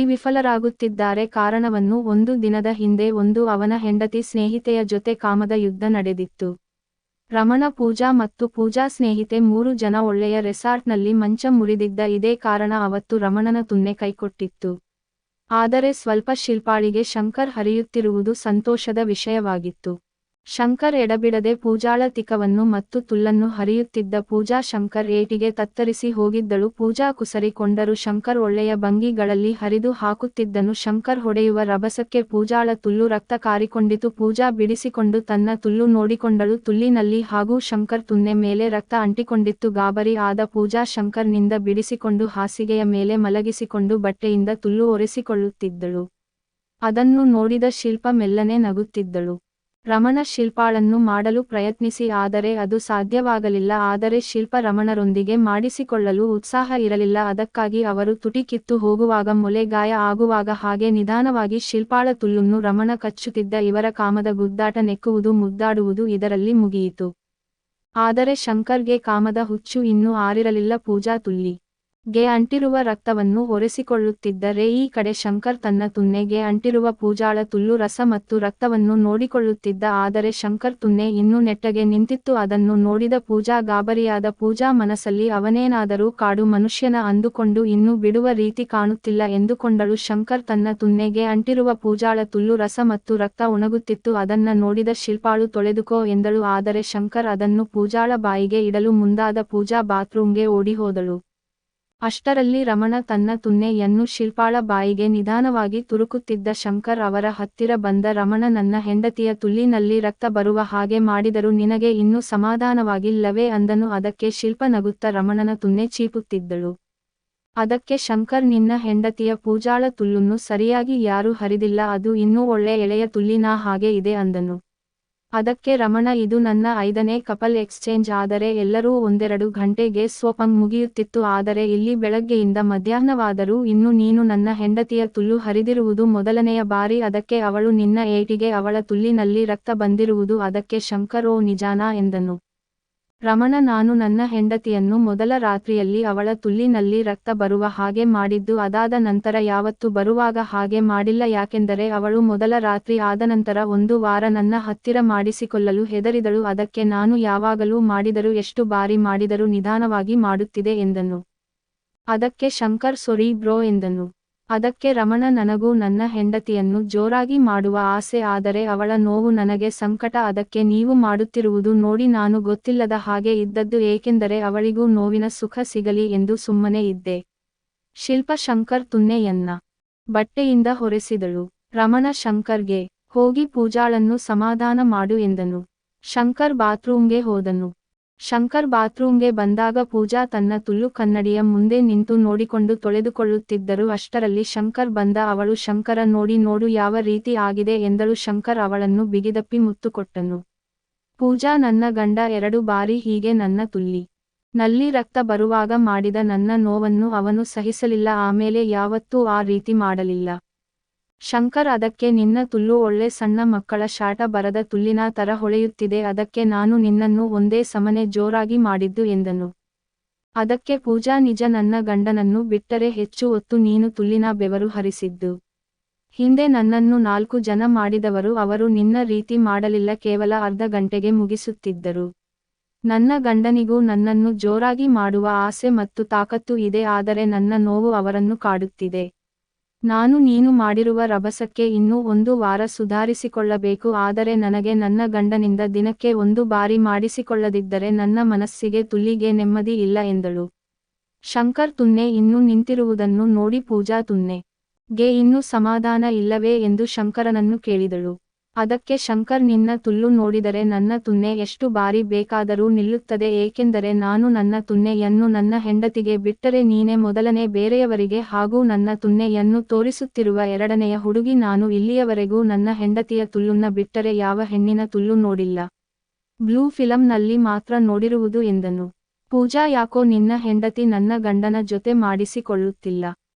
ವಿಫಲರಾಗುತ್ತಿದ್ದಾರೆ. ಕಾರಣವನ್ನು ಒಂದು ದಿನದ ಹಿಂದೆ ಅವನ ಹೆಂಡತಿ ಸ್ನೇಹಿತೆಯ ಜೊತೆ ಕಾಮದ ಯುದ್ಧ ನಡೆದಿತ್ತು. ರಮಣ, ಪೂಜಾ ಮತ್ತು ಪೂಜಾ ಸ್ನೇಹಿತೆ 3 ಜನ ಒಳ್ಳೆಯ ರೆಸಾರ್ಟ್ನಲ್ಲಿ ಮಂಚ ಮುರಿದಿದ್ದ ಇದೇ ಕಾರಣ ಅವತ್ತು ರಮಣನ ತುನ್ನೆ ಕೈಕೊಟ್ಟಿತ್ತು. ಆದರೆ ಸ್ವಲ್ಪ ಶಿಲ್ಪಾಳಿಗೆ ಶಂಕರ್ ಹರಿಯುತ್ತಿರುವುದು ಸಂತೋಷದ ವಿಷಯವಾಗಿತ್ತು. ಶಂಕರ್ ಎಡಬಿಡದೆ ಪೂಜಾಳ ತಿಕವನ್ನು ಮತ್ತು ತುಲ್ಲನ್ನು ಹರಿಯುತ್ತಿದ್ದ ಪೂಜಾ ಶಂಕರ್ ಏಟಿಗೆ ತತ್ತರಿಸಿ ಹೋಗಿದ್ದಳು. ಪೂಜಾ ಕುಸರಿಕೊಂಡರು. ಶಂಕರ್ ಒಳ್ಳೆಯ ಭಂಗಿಗಳಲ್ಲಿ ಹರಿದು ಹಾಕುತ್ತಿದ್ದನು. ಶಂಕರ್ ಹೊಡೆಯುವ ರಭಸಕ್ಕೆ ಪೂಜಾಳ ತುಲ್ಲು ರಕ್ತ ಕಾರಿಕೊಂಡಿತು. ಪೂಜಾ ಬಿಡಿಸಿಕೊಂಡು ತನ್ನ ತುಲ್ಲು ನೋಡಿಕೊಂಡಳು. ತುಲ್ಲಿನಲ್ಲಿ ಹಾಗೂ ಶಂಕರ್ ತುನ್ನೆ ಮೇಲೆ ರಕ್ತ ಅಂಟಿಕೊಂಡಿತ್ತು. ಗಾಬರಿ ಆದ ಪೂಜಾ ಶಂಕರ್ ನಿಂದ ಬಿಡಿಸಿಕೊಂಡು ಹಾಸಿಗೆಯ ಮೇಲೆ ಮಲಗಿಸಿಕೊಂಡು ಬಟ್ಟೆಯಿಂದ ತುಲ್ಲು ಒರೆಸಿಕೊಳ್ಳುತ್ತಿದ್ದಳು. ಅದನ್ನು ನೋಡಿದ ಶಿಲ್ಪ ಮೆಲ್ಲನೆ ನಗುತ್ತಿದ್ದಳು. ರಮಣ ಶಿಲ್ಪಾಳನ್ನು ಮಾಡಲು ಪ್ರಯತ್ನಿಸಿ, ಆದರೆ ಅದು ಸಾಧ್ಯವಾಗಲಿಲ್ಲ. ಆದರೆ ಶಿಲ್ಪ ರಮಣರೊಂದಿಗೆ ಮಾಡಿಸಿಕೊಳ್ಳಲು ಉತ್ಸಾಹ ಇರಲಿಲ್ಲ. ಅದಕ್ಕಾಗಿ ಅವರು ತುಟಿ ಕಿತ್ತು ಹೋಗುವಾಗ, ಮೊಲೆ ಗಾಯ ಆಗುವಾಗ ಹಾಗೆ ನಿಧಾನವಾಗಿ ಶಿಲ್ಪಾಳ ತುಲ್ಲನ್ನು ರಮಣ ಕಚ್ಚುತ್ತಿದ್ದ. ಇವರ ಕಾಮದ ಗುದ್ದಾಟ, ನೆಕ್ಕುವುದು, ಮುದ್ದಾಡುವುದು ಇದರಲ್ಲಿ ಮುಗಿಯಿತು. ಆದರೆ ಶಂಕರ್ಗೆ ಕಾಮದ ಹುಚ್ಚು ಇನ್ನೂ ಆರಿರಲಿಲ್ಲ. ಪೂಜಾ ತುಲ್ಲಿ ಗೆ ಅಂಟಿರುವ ರಕ್ತವನ್ನು ಒರೆಸಿಕೊಳ್ಳುತ್ತಿದ್ದರೆ ಈ ಕಡೆ ಶಂಕರ್ ತನ್ನ ತುನ್ನೆಗೆ ಅಂಟಿರುವ ಪೂಜಾಳ ತುಲ್ಲು ರಸ ಮತ್ತು ರಕ್ತವನ್ನು ನೋಡಿಕೊಳ್ಳುತ್ತಿದ್ದ. ಆದರೆ ಶಂಕರ್ ತುನ್ನೆ ಇನ್ನೂ ನೆಟ್ಟಗೆ ನಿಂತಿತ್ತು. ಅದನ್ನು ನೋಡಿದ ಪೂಜಾ ಗಾಬರಿಯಾದ. ಪೂಜಾ ಮನಸ್ಸಲ್ಲಿ ಅವನೇನಾದರೂ ಕಾಡು ಮನುಷ್ಯನ ಅಂದುಕೊಂಡು ಇನ್ನೂ ಬಿಡುವ ರೀತಿ ಕಾಣುತ್ತಿಲ್ಲ ಎಂದುಕೊಂಡಳು. ಶಂಕರ್ ತನ್ನ ತುನ್ನೆಗೆ ಅಂಟಿರುವ ಪೂಜಾಳ ತುಲ್ಲು ರಸ ಮತ್ತು ರಕ್ತ ಒಣಗುತ್ತಿತ್ತು. ಅದನ್ನ ನೋಡಿದ ಶಿಲ್ಪಾಳು ತೊಳೆದುಕೋ ಎಂದಳು. ಆದರೆ ಶಂಕರ್ ಅದನ್ನು ಪೂಜಾಳ ಬಾಯಿಗೆ ಇಡಲು ಮುಂದಾದ. ಪೂಜಾ ಬಾತ್ರೂಂಗೆ ಓಡಿಹೋದಳು. ಅಷ್ಟರಲ್ಲಿ ರಮಣ ತನ್ನ ತುನ್ನೆಯನ್ನು ಶಿಲ್ಪಾಳ ಬಾಯಿಗೆ ನಿಧಾನವಾಗಿ ತುರುಕುತ್ತಿದ್ದ. ಶಂಕರ್ ಅವರ ಹತ್ತಿರ ಬಂದ. ರಮಣ, ನನ್ನ ಹೆಂಡತಿಯ ತುಲ್ಲಿನಲ್ಲಿ ರಕ್ತ ಬರುವ ಹಾಗೆ ಮಾಡಿದರು, ನಿನಗೆ ಇನ್ನೂ ಸಮಾಧಾನವಾಗಿಲ್ಲವೇ ಅಂದನು. ಅದಕ್ಕೆ ಶಿಲ್ಪ ನಗುತ್ತಾ ರಮಣನ ತುನ್ನೆ ಚೀಪುತ್ತಿದ್ದಳು. ಅದಕ್ಕೆ ಶಂಕರ್, ನಿನ್ನ ಹೆಂಡತಿಯ ಪೂಜಾಳ ತುಲ್ಲನ್ನು ಸರಿಯಾಗಿ ಯಾರೂ ಹರಿದಿಲ್ಲ, ಅದು ಇನ್ನೂ ಒಳ್ಳೆ ಎಳೆಯ ತುಲ್ಲಿನ ಹಾಗೆ ಇದೆ ಅಂದನು. ಅದಕ್ಕೆ ರಮಣ, ಇದು ನನ್ನ 5ನೇ ಕಪಲ್ ಎಕ್ಸ್ಚೇಂಜ್. ಆದರೆ ಎಲ್ಲರೂ 1-2 ಗಂಟೆಗೆ ಸ್ವಪಂಗ್ ಮುಗಿಯುತ್ತಿತ್ತು. ಆದರೆ ಇಲ್ಲಿ ಬೆಳಗ್ಗೆಯಿಂದ ಮಧ್ಯಾಹ್ನವಾದರೂ ಇನ್ನೂ ನೀನು ನನ್ನ ಹೆಂಡತಿಯ ತುಲ್ಲು ಹರಿದಿರುವುದು ಮೊದಲನೆಯ ಬಾರಿ. ಅದಕ್ಕೆ ಅವಳು ನಿನ್ನ ಏಟಿಗೆ ಅವಳ ತುಲ್ಲಿನಲ್ಲಿ ರಕ್ತ ಬಂದಿರುವುದು. ಅದಕ್ಕೆ ಶಂಕರ್, ಓ ನಿಜಾನಾ ಎಂದನು. ರಮಣ, ನಾನು ನನ್ನ ಹೆಂಡತಿಯನ್ನು ಮೊದಲ ರಾತ್ರಿಯಲ್ಲಿ ಅವಳ ತುಲ್ಲಿನಲ್ಲಿ ರಕ್ತ ಬರುವ ಹಾಗೆ ಮಾಡಿದ್ದು. ಅದಾದ ನಂತರ ಯಾವತ್ತೂ ಬರುವಾಗ ಹಾಗೆ ಮಾಡಿಲ್ಲ. ಯಾಕೆಂದರೆ ಅವಳು ಮೊದಲ ರಾತ್ರಿ ಆದನಂತರ 1 ವಾರ ನನ್ನ ಹತ್ತಿರ ಮಾಡಿಸಿಕೊಳ್ಳಲು ಹೆದರಿದಳು. ಅದಕ್ಕೆ ನಾನು ಯಾವಾಗಲೂ ಮಾಡಿದರೂ, ಎಷ್ಟು ಬಾರಿ ಮಾಡಿದರೂ ನಿಧಾನವಾಗಿ ಮಾಡುತ್ತಿದೆ ಎಂದನು. ಅದಕ್ಕೆ ಶಂಕರ್, ಸೊರಿ ಬ್ರೋ ಎಂದನು. ಅದಕ್ಕೆ ರಮಣ, ನನಗೂ ನನ್ನ ಹೆಂಡತಿಯನ್ನು ಜೋರಾಗಿ ಮಾಡುವ ಆಸೆ, ಆದರೆ ಅವಳ ನೋವು ನನಗೆ ಸಂಕಟ. ಅದಕ್ಕೆ ನೀವು ಮಾಡುತ್ತಿರುವುದು ನೋಡಿ ನಾನು ಗೊತ್ತಿಲ್ಲದ ಹಾಗೆ ಇದ್ದದ್ದು, ಏಕೆಂದರೆ ಅವಳಿಗೂ ನೋವಿನ ಸುಖ ಸಿಗಲಿ ಎಂದು ಸುಮ್ಮನೆ ಇದ್ದೆ. ಶಿಲ್ಪ ಶಂಕರ್ ತುನ್ನೆಯನ್ನ ಬಟ್ಟೆಯಿಂದ ಹೊರೆಸಿದಳು. ರಮಣ ಶಂಕರ್ಗೆ, ಹೋಗಿ ಪೂಜಾಳನ್ನು ಸಮಾಧಾನ ಮಾಡು ಎಂದನು. ಶಂಕರ್ ಬಾತ್ರೂಂಗೆ ಹೋದನು. ಶಂಕರ್ ಬಾತ್ರೂಂಗೆ ಬಂದಾಗ ಪೂಜಾ ತನ್ನ ತುಲ್ಲು ಕನ್ನಡಿಯ ಮುಂದೆ ನಿಂತು ನೋಡಿಕೊಂಡು ತೊಳೆದುಕೊಳ್ಳುತ್ತಿದ್ದರು. ಅಷ್ಟರಲ್ಲಿ ಶಂಕರ್ ಬಂದ. ಅವಳು ಶಂಕರ ನೋಡಿ, ನೋಡು ಯಾವ ರೀತಿ ಆಗಿದೆ ಎಂದಳು. ಶಂಕರ್ ಅವಳನ್ನು ಬಿಗಿದಪ್ಪಿ ಮುತ್ತು ಕೊಟ್ಟನು. ಪೂಜಾ, ನನ್ನ ಗಂಡ 2 ಬಾರಿ ಹೀಗೆ ನನ್ನ ತುಲ್ಲಿ ನಲ್ಲಿ ರಕ್ತ ಬರುವಾಗ ಮಾಡಿದ ನನ್ನ ನೋವನ್ನು ಅವನು ಸಹಿಸಲಿಲ್ಲ. ಆಮೇಲೆ ಯಾವತ್ತೂ ಆ ರೀತಿ ಮಾಡಲಿಲ್ಲ. ಶಂಕರ್, ಅದಕ್ಕೆ ನಿನ್ನ ತುಲ್ಲು ಒಳ್ಳೆ ಸಣ್ಣ ಮಕ್ಕಳ ಶಾಟ ಬರದ ತುಲ್ಲಿನ ತರ ಹೊಳೆಯುತ್ತಿದೆ. ಅದಕ್ಕೆ ನಾನು ನಿನ್ನನ್ನು ಒಂದೇ ಸಮನೆ ಜೋರಾಗಿ ಮಾಡಿದ್ದು ಎಂದನು. ಅದಕ್ಕೆ ಪೂಜಾ, ನಿಜ, ನನ್ನ ಗಂಡನನ್ನು ಬಿಟ್ಟರೆ ಹೆಚ್ಚು ಹೊತ್ತು ನೀನು ತುಲ್ಲಿನ ಬೆವರು ಹರಿಸಿದ್ದು. ಹಿಂದೆ ನನ್ನನ್ನು 4 ಜನ ಮಾಡಿದವರು, ಅವರು ನಿನ್ನ ರೀತಿ ಮಾಡಲಿಲ್ಲ, ಕೇವಲ ಅರ್ಧ ಗಂಟೆಗೆ ಮುಗಿಸುತ್ತಿದ್ದರು. ನನ್ನ ಗಂಡನಿಗೂ ನನ್ನನ್ನು ಜೋರಾಗಿ ಮಾಡುವ ಆಸೆ ಮತ್ತು ತಾಕತ್ತು ಇದೆ, ಆದರೆ ನನ್ನ ನೋವು ಅವರನ್ನು ಕಾಡುತ್ತಿದೆ. ನಾನು ನೀನು ಮಾಡಿರುವ ರಭಸಕ್ಕೆ ಇನ್ನೂ 1 ವಾರ ಸುಧಾರಿಸಿಕೊಳ್ಳಬೇಕು. ಆದರೆ ನನಗೆ ನನ್ನ ಗಂಡನಿಂದ ದಿನಕ್ಕೆ 1 ಬಾರಿ ಮಾಡಿಸಿಕೊಳ್ಳದಿದ್ದರೆ ನನ್ನ ಮನಸ್ಸಿಗೆ, ತುಲ್ಲಿಗೆ ನೆಮ್ಮದಿ ಇಲ್ಲ ಎಂದಳು. ಶಂಕರ್ ತುನ್ನೆ ಇನ್ನೂ ನಿಂತಿರುವುದನ್ನು ನೋಡಿ ಪೂಜಾ, ತುನ್ನೆ ಗೆ ಇನ್ನೂ ಸಮಾಧಾನ ಇಲ್ಲವೇ ಎಂದು ಶಂಕರನನ್ನು ಕೇಳಿದಳು. ಅದಕ್ಕೆ ಶಂಕರ್, ನಿನ್ನ ತುಲ್ಲು ನೋಡಿದರೆ ನನ್ನ ತುನ್ನೆ ಎಷ್ಟು ಬಾರಿ ಬೇಕಾದರೂ ನಿಲ್ಲುತ್ತದೆ, ಏಕೆಂದರೆ ನಾನು ನನ್ನ ತುನ್ನೆಯನ್ನು ನನ್ನ ಹೆಂಡತಿಗೆ ಬಿಟ್ಟರೆ ನೀನೇ ಮೊದಲನೇ ಬೇರೆಯವರಿಗೆ, ಹಾಗೂ ನನ್ನ ತುನ್ನೆಯನ್ನು ತೋರಿಸುತ್ತಿರುವ 2ನೆಯ ಹುಡುಗಿ ನಾನು. ಇಲ್ಲಿಯವರೆಗೂ ನನ್ನ ಹೆಂಡತಿಯ ತುಲ್ಲುನ್ನ ಬಿಟ್ಟರೆ ಯಾವ ಹೆಣ್ಣಿನ ತುಲ್ಲು ನೋಡಿಲ್ಲ, ಬ್ಲೂ ಫಿಲಂನಲ್ಲಿ ಮಾತ್ರ ನೋಡಿರುವುದು ಎಂದನು. ಪೂಜಾ, ಯಾಕೋ ನಿನ್ನ ಹೆಂಡತಿ ನನ್ನ ಗಂಡನ ಜೊತೆ ಮಾಡಿಸಿಕೊಳ್ಳುತ್ತಿಲ್ಲ.